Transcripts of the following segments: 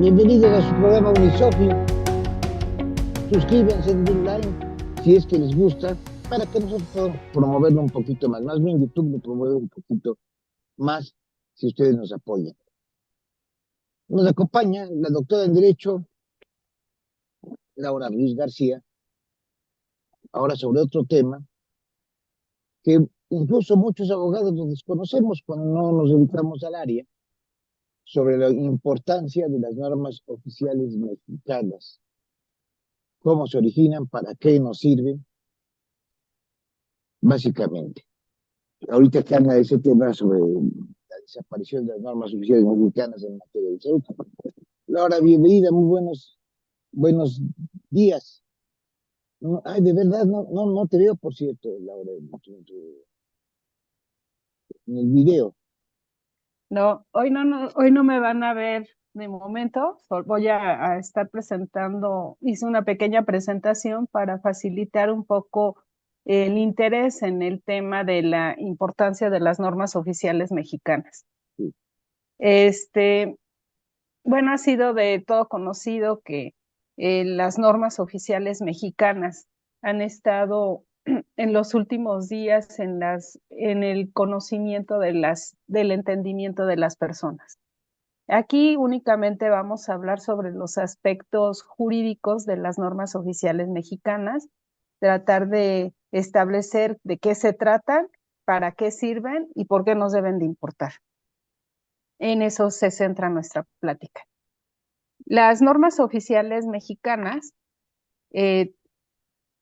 Bienvenidos a su programa Unisofi. Suscríbanse, den like si es que les gusta, para que nosotros podamos promoverlo un poquito más. Más bien YouTube lo promueve un poquito más si ustedes nos apoyan. Nos acompaña la doctora en Derecho, Laura Ruiz García, ahora sobre otro tema que incluso muchos abogados lo desconocemos cuando no nos dedicamos al área, sobre la importancia de las normas oficiales mexicanas, cómo se originan, para qué nos sirven, básicamente. Ahorita que anda ese tema sobre la desaparición de las normas oficiales mexicanas en materia de salud. Laura, bienvenida, muy buenos días. No, ay, de verdad, no te veo, por cierto, Laura, en el video. No, hoy no me van a ver de momento. Voy a estar presentando, hice una pequeña presentación para facilitar un poco el interés en el tema de la importancia de las normas oficiales mexicanas. Sí. Bueno, ha sido de todo conocido que las normas oficiales mexicanas han estado en los últimos días en el conocimiento del entendimiento de las personas. Aquí únicamente vamos a hablar sobre los aspectos jurídicos de las normas oficiales mexicanas, tratar de establecer de qué se tratan, para qué sirven y por qué nos deben de importar. En eso se centra nuestra plática. Las normas oficiales mexicanas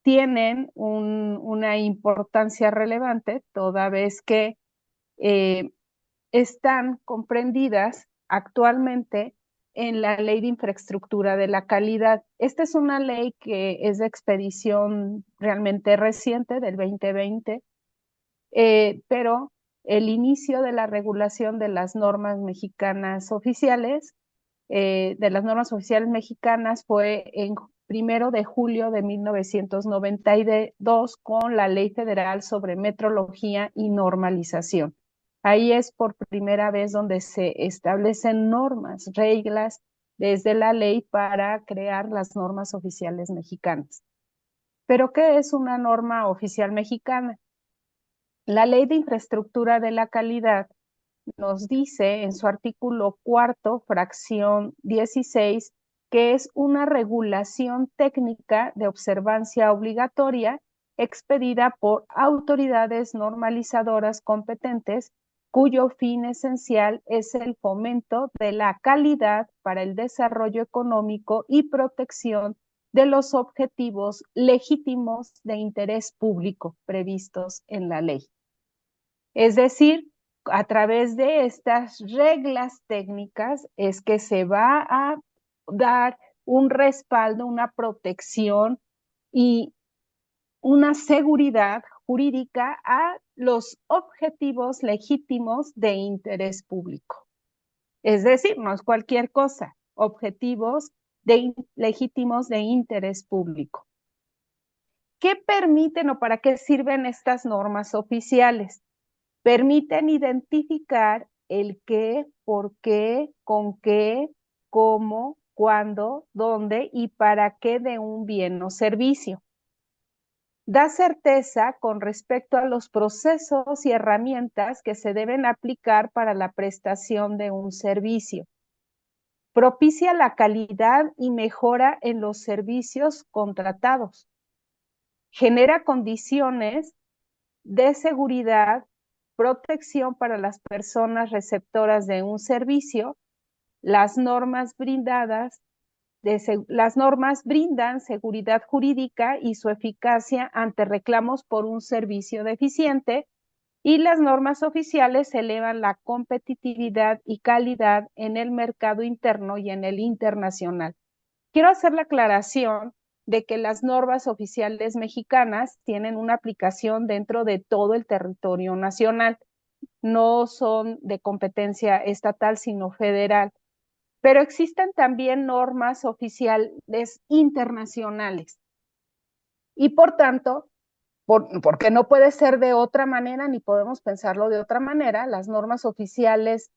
tienen una importancia relevante, toda vez que están comprendidas actualmente en la Ley de Infraestructura de la Calidad. Esta es una ley que es de expedición realmente reciente, del 2020, pero el inicio de la regulación de las normas mexicanas oficiales, de las normas oficiales mexicanas, fue en 1 de julio de 1992 con la Ley Federal sobre Metrología y Normalización. Ahí es por primera vez donde se establecen normas, reglas desde la ley para crear las normas oficiales mexicanas. ¿Pero qué es una norma oficial mexicana? La Ley de Infraestructura de la Calidad nos dice en su artículo 4, fracción 16, que es una regulación técnica de observancia obligatoria expedida por autoridades normalizadoras competentes, cuyo fin esencial es el fomento de la calidad para el desarrollo económico y protección de los objetivos legítimos de interés público previstos en la ley. Es decir, a través de estas reglas técnicas es que se va a dar un respaldo, una protección y una seguridad jurídica a los objetivos legítimos de interés público. Es decir, no es cualquier cosa, objetivos legítimos de interés público. ¿Qué permiten o para qué sirven estas normas oficiales? Permiten identificar el qué, por qué, con qué, cómo, cuándo, dónde y para qué de un bien o servicio. Da certeza con respecto a los procesos y herramientas que se deben aplicar para la prestación de un servicio. Propicia la calidad y mejora en los servicios contratados. Genera condiciones de seguridad, protección para las personas receptoras de un servicio. Las normas brindan seguridad jurídica y su eficacia ante reclamos por un servicio deficiente, y las normas oficiales elevan la competitividad y calidad en el mercado interno y en el internacional. Quiero hacer la aclaración de que las normas oficiales mexicanas tienen una aplicación dentro de todo el territorio nacional. No son de competencia estatal, sino federal. Pero existen también normas oficiales internacionales. Y por tanto, porque no puede ser de otra manera, ni podemos pensarlo de otra manera, las normas oficiales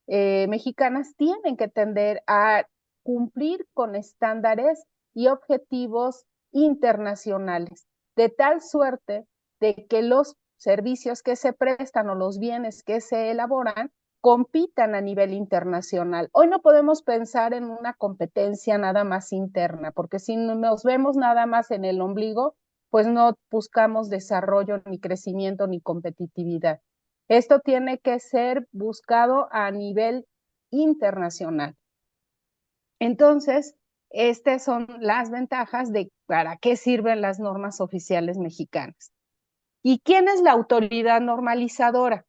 mexicanas tienen que tender a cumplir con estándares y objetivos internacionales, de tal suerte de que los servicios que se prestan o los bienes que se elaboran compitan a nivel internacional. Hoy no podemos pensar en una competencia nada más interna, porque si nos vemos nada más en el ombligo, pues no buscamos desarrollo, ni crecimiento, ni competitividad. Esto tiene que ser buscado a nivel internacional. Entonces, estas son las ventajas de para qué sirven las normas oficiales mexicanas. ¿Y quién es la autoridad normalizadora?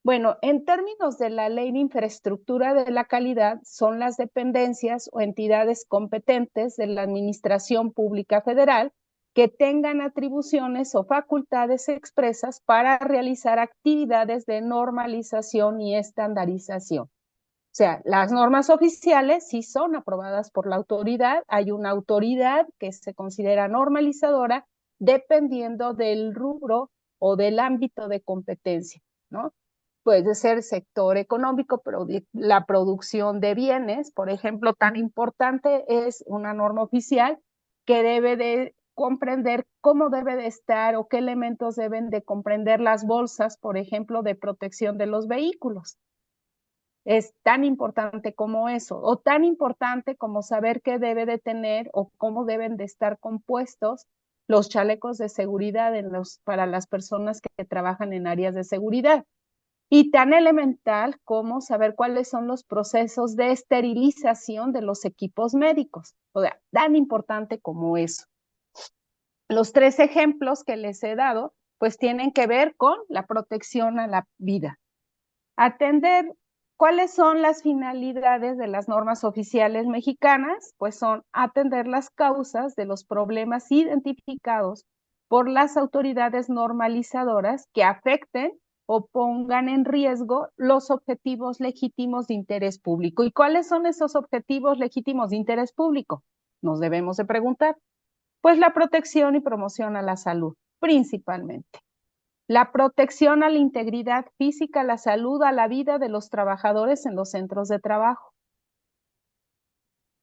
Bueno, en términos de la Ley de Infraestructura de la Calidad, son las dependencias o entidades competentes de la Administración Pública Federal que tengan atribuciones o facultades expresas para realizar actividades de normalización y estandarización. O sea, las normas oficiales sí son aprobadas por la autoridad, hay una autoridad que se considera normalizadora dependiendo del rubro o del ámbito de competencia, ¿no? Puede ser sector económico, pero la producción de bienes, por ejemplo, tan importante es una norma oficial que debe de comprender cómo debe de estar o qué elementos deben de comprender las bolsas, por ejemplo, de protección de los vehículos. Es tan importante como eso, o tan importante como saber qué debe de tener o cómo deben de estar compuestos los chalecos de seguridad para las personas que trabajan en áreas de seguridad. Y tan elemental como saber cuáles son los procesos de esterilización de los equipos médicos. O sea, tan importante como eso. Los 3 ejemplos que les he dado, pues tienen que ver con la protección a la vida. Atender cuáles son las finalidades de las normas oficiales mexicanas, pues son atender las causas de los problemas identificados por las autoridades normalizadoras que afecten o pongan en riesgo los objetivos legítimos de interés público. ¿Y cuáles son esos objetivos legítimos de interés público? Nos debemos de preguntar. Pues la protección y promoción a la salud, principalmente. La protección a la integridad física, a la salud, a la vida de los trabajadores en los centros de trabajo.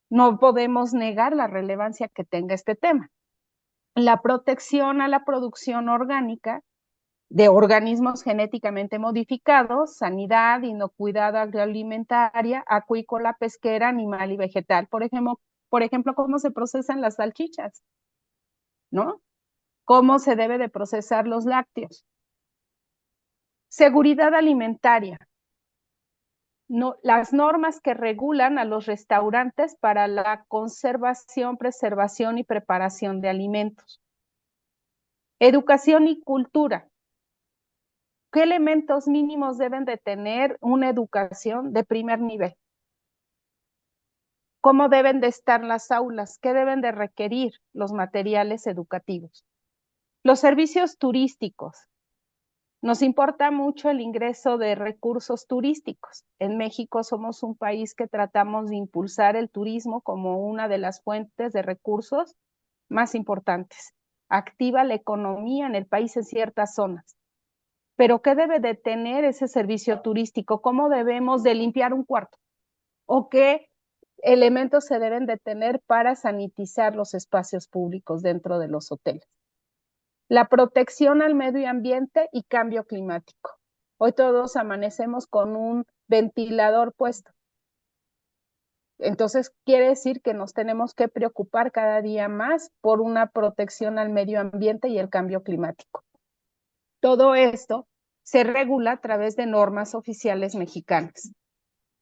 No podemos negar la relevancia que tenga este tema. La protección a la producción orgánica de organismos genéticamente modificados, sanidad, inocuidad agroalimentaria, acuícola, pesquera, animal y vegetal. Por ejemplo, cómo se procesan las salchichas, ¿no? Cómo se debe de procesar los lácteos. Seguridad alimentaria. No, las normas que regulan a los restaurantes para la conservación, preservación y preparación de alimentos. Educación y cultura. ¿Qué elementos mínimos deben de tener una educación de primer nivel? ¿Cómo deben de estar las aulas? ¿Qué deben de requerir los materiales educativos? Los servicios turísticos. Nos importa mucho el ingreso de recursos turísticos. En México somos un país que tratamos de impulsar el turismo como una de las fuentes de recursos más importantes. Activa la economía en el país en ciertas zonas. Pero ¿qué debe de tener ese servicio turístico? ¿Cómo debemos de limpiar un cuarto? ¿O qué elementos se deben de tener para sanitizar los espacios públicos dentro de los hoteles? La protección al medio ambiente y cambio climático. Hoy todos amanecemos con un ventilador puesto. Entonces, quiere decir que nos tenemos que preocupar cada día más por una protección al medio ambiente y el cambio climático. Todo esto se regula a través de normas oficiales mexicanas.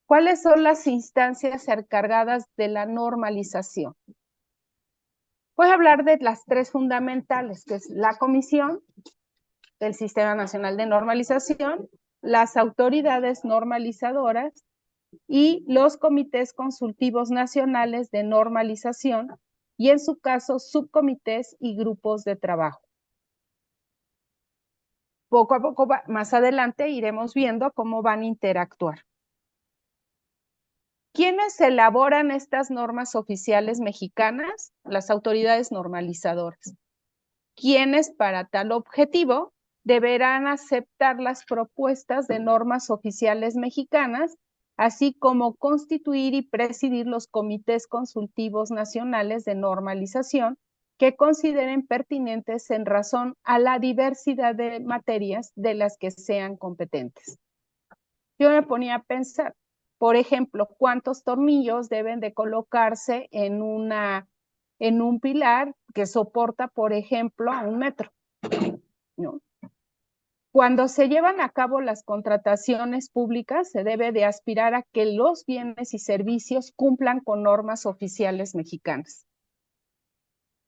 ¿Cuáles son las instancias encargadas de la normalización? Voy a hablar de las 3 fundamentales, que es la Comisión del Sistema Nacional de Normalización, las autoridades normalizadoras y los comités consultivos nacionales de normalización y, en su caso, subcomités y grupos de trabajo. Poco a poco, más adelante, iremos viendo cómo van a interactuar. ¿Quiénes elaboran estas normas oficiales mexicanas? Las autoridades normalizadoras. ¿Quiénes, para tal objetivo, deberán aceptar las propuestas de normas oficiales mexicanas así como constituir y presidir los comités consultivos nacionales de normalización que consideren pertinentes en razón a la diversidad de materias de las que sean competentes. Yo me ponía a pensar, por ejemplo, cuántos tornillos deben de colocarse en un pilar que soporta, por ejemplo, a 1 metro, ¿no? Cuando se llevan a cabo las contrataciones públicas, se debe de aspirar a que los bienes y servicios cumplan con normas oficiales mexicanas.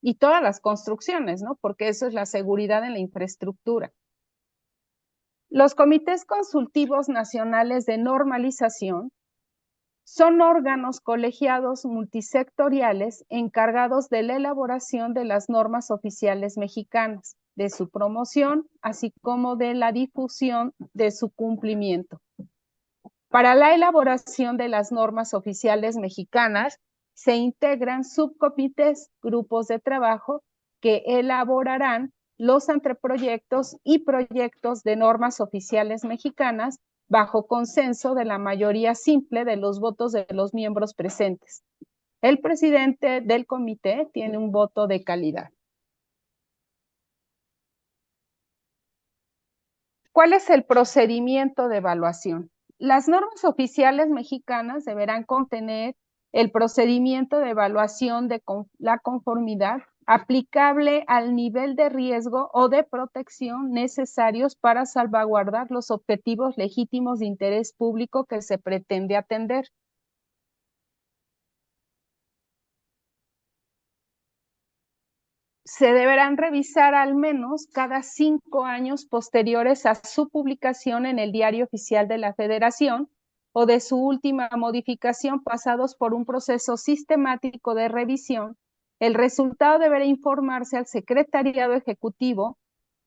Y todas las construcciones, ¿no? Porque eso es la seguridad en la infraestructura. Los comités consultivos nacionales de normalización son órganos colegiados multisectoriales encargados de la elaboración de las normas oficiales mexicanas, de su promoción, así como de la difusión de su cumplimiento. Para la elaboración de las normas oficiales mexicanas, se integran subcomités, grupos de trabajo que elaborarán los anteproyectos y proyectos de normas oficiales mexicanas bajo consenso de la mayoría simple de los votos de los miembros presentes. El presidente del comité tiene un voto de calidad. ¿Cuál es el procedimiento de evaluación? Las normas oficiales mexicanas deberán contener el procedimiento de evaluación de la conformidad aplicable al nivel de riesgo o de protección necesarios para salvaguardar los objetivos legítimos de interés público que se pretende atender. Se deberán revisar al menos cada 5 años posteriores a su publicación en el Diario Oficial de la Federación o de su última modificación, pasados por un proceso sistemático de revisión. El resultado deberá informarse al Secretariado Ejecutivo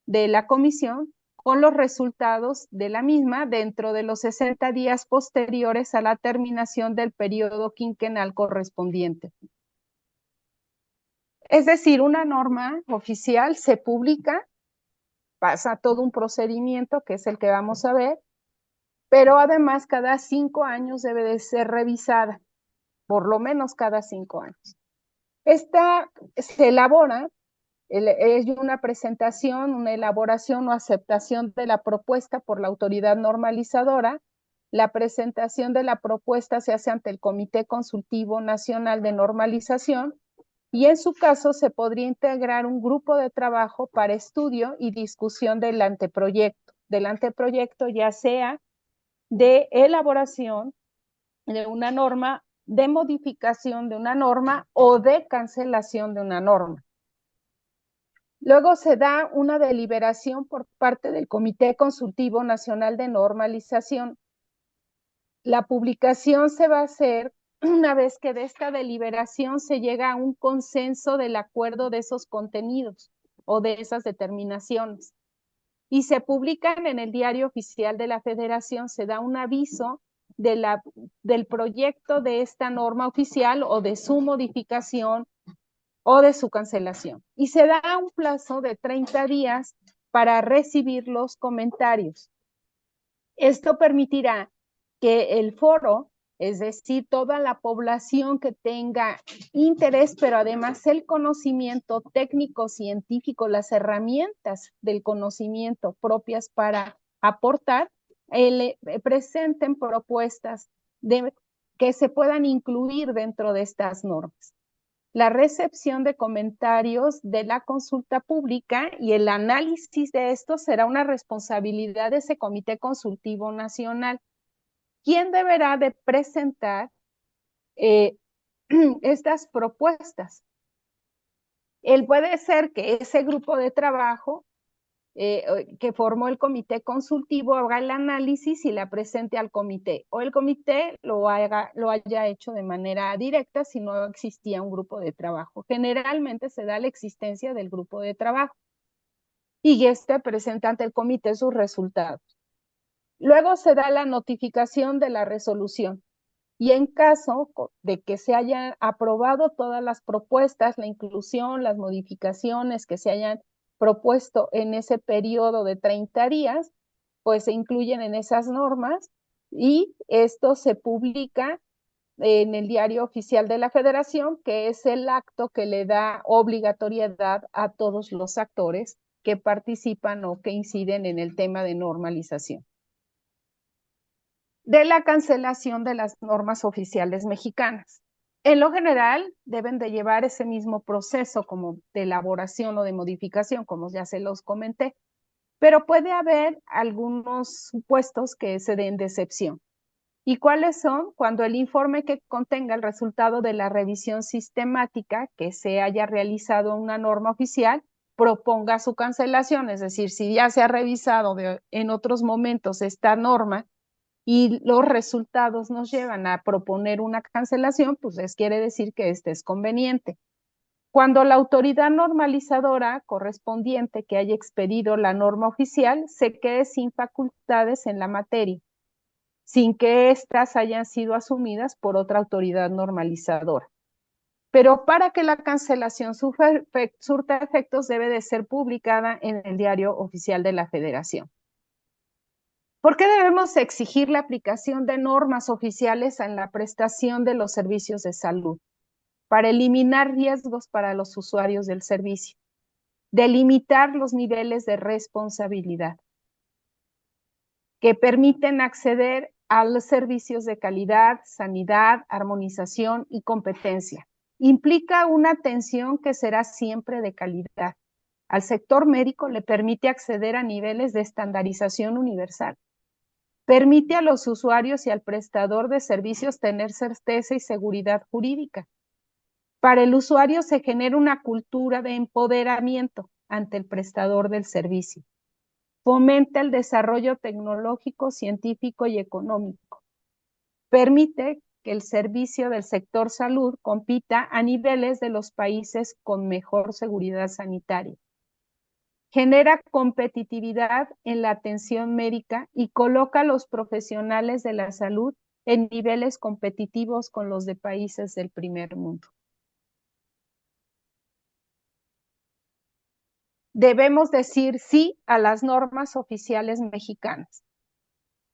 de la Comisión con los resultados de la misma dentro de los 60 días posteriores a la terminación del periodo quinquenal correspondiente. Es decir, una norma oficial se publica, pasa todo un procedimiento que es el que vamos a ver, pero además cada 5 años debe de ser revisada, por lo menos cada 5 años. Esta se elabora, es una presentación, una elaboración o aceptación de la propuesta por la autoridad normalizadora. La presentación de la propuesta se hace ante el Comité Consultivo Nacional de Normalización, y en su caso se podría integrar un grupo de trabajo para estudio y discusión del anteproyecto ya sea de elaboración de una norma, de modificación de una norma o de cancelación de una norma. Luego se da una deliberación por parte del Comité Consultivo Nacional de Normalización. La publicación se va a hacer una vez que de esta deliberación se llega a un consenso del acuerdo de esos contenidos o de esas determinaciones. Y se publican en el Diario Oficial de la Federación, se da un aviso del proyecto de esta norma oficial o de su modificación o de su cancelación. Y se da un plazo de 30 días para recibir los comentarios. Esto permitirá que el foro, es decir, toda la población que tenga interés, pero además el conocimiento técnico, científico, las herramientas del conocimiento propias para aportar, presenten propuestas que se puedan incluir dentro de estas normas. La recepción de comentarios de la consulta pública y el análisis de esto será una responsabilidad de ese Comité Consultivo Nacional, quien deberá de presentar estas propuestas. Puede ser que ese grupo de trabajo que formó el comité consultivo haga el análisis y la presente al comité, o el comité lo haya hecho de manera directa si no existía un grupo de trabajo. Generalmente se da la existencia del grupo de trabajo y presenta ante el comité sus resultados. Luego se da la notificación de la resolución. Y en caso de que se hayan aprobado todas las propuestas, la inclusión, las modificaciones que se hayan propuesto en ese periodo de 30 días, pues se incluyen en esas normas. y esto se publica en el Diario Oficial de la Federación, que es el acto que le da obligatoriedad a todos los actores que participan o que inciden en el tema de normalización. De la cancelación de las normas oficiales mexicanas. En lo general, deben de llevar ese mismo proceso como de elaboración o de modificación, como ya se los comenté, pero puede haber algunos supuestos que se den de excepción. ¿Y cuáles son? Cuando el informe que contenga el resultado de la revisión sistemática que se haya realizado una norma oficial proponga su cancelación, es decir, si ya se ha revisado en otros momentos esta norma y los resultados nos llevan a proponer una cancelación, pues les quiere decir que este es conveniente. Cuando la autoridad normalizadora correspondiente que haya expedido la norma oficial se quede sin facultades en la materia, sin que éstas hayan sido asumidas por otra autoridad normalizadora. Pero para que la cancelación surta efectos debe de ser publicada en el Diario Oficial de la Federación. ¿Por qué debemos exigir la aplicación de normas oficiales en la prestación de los servicios de salud? Para eliminar riesgos para los usuarios del servicio, delimitar los niveles de responsabilidad que permiten acceder a los servicios de calidad, sanidad, armonización y competencia. Implica una atención que será siempre de calidad. Al sector médico le permite acceder a niveles de estandarización universal. Permite a los usuarios y al prestador de servicios tener certeza y seguridad jurídica. Para el usuario se genera una cultura de empoderamiento ante el prestador del servicio. Fomenta el desarrollo tecnológico, científico y económico. Permite que el servicio del sector salud compita a niveles de los países con mejor seguridad sanitaria. Genera competitividad en la atención médica y coloca a los profesionales de la salud en niveles competitivos con los de países del primer mundo. Debemos decir sí a las normas oficiales mexicanas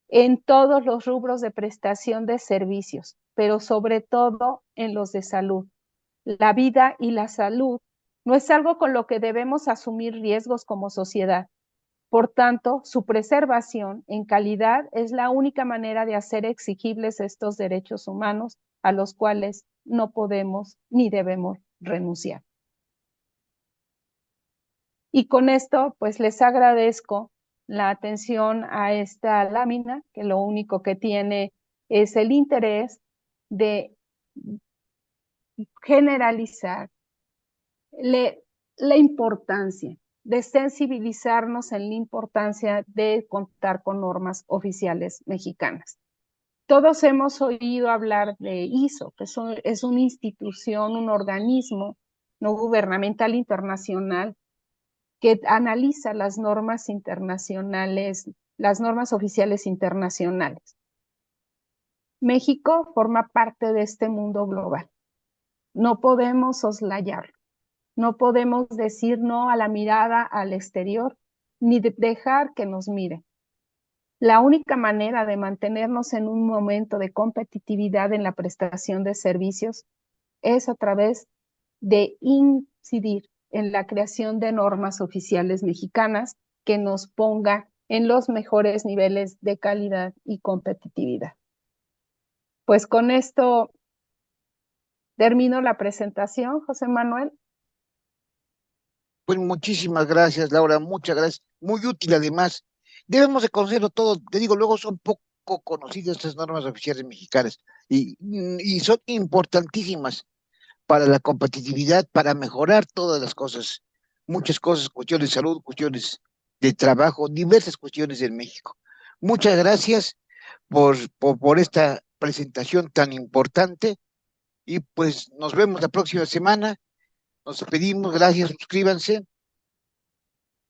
en todos los rubros de prestación de servicios, pero sobre todo en los de salud. La vida y la salud no es algo con lo que debemos asumir riesgos como sociedad. Por tanto, su preservación en calidad es la única manera de hacer exigibles estos derechos humanos a los cuales no podemos ni debemos renunciar. Y con esto, pues les agradezco la atención a esta lámina, que lo único que tiene es el interés de generalizar la importancia, de sensibilizarnos en la importancia de contar con normas oficiales mexicanas. Todos hemos oído hablar de ISO, que es una institución, un organismo no gubernamental internacional que analiza las normas internacionales, las normas oficiales internacionales. México forma parte de este mundo global. No podemos soslayarlo. No podemos decir no a la mirada al exterior, ni dejar que nos mire. La única manera de mantenernos en un momento de competitividad en la prestación de servicios es a través de incidir en la creación de normas oficiales mexicanas que nos ponga en los mejores niveles de calidad y competitividad. Pues con esto termino la presentación, José Manuel. Pues muchísimas gracias, Laura, muchas gracias. Muy útil además. Debemos de conocerlo todo. Te digo, luego son poco conocidas estas normas oficiales mexicanas y son importantísimas para la competitividad, para mejorar todas las cosas, muchas cosas, cuestiones de salud, cuestiones de trabajo, diversas cuestiones en México. Muchas gracias por esta presentación tan importante y pues nos vemos la próxima semana. Nos despedimos, gracias, suscríbanse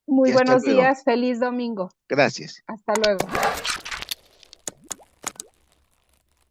Muy y hasta buenos luego. días, feliz domingo. Gracias. Hasta luego.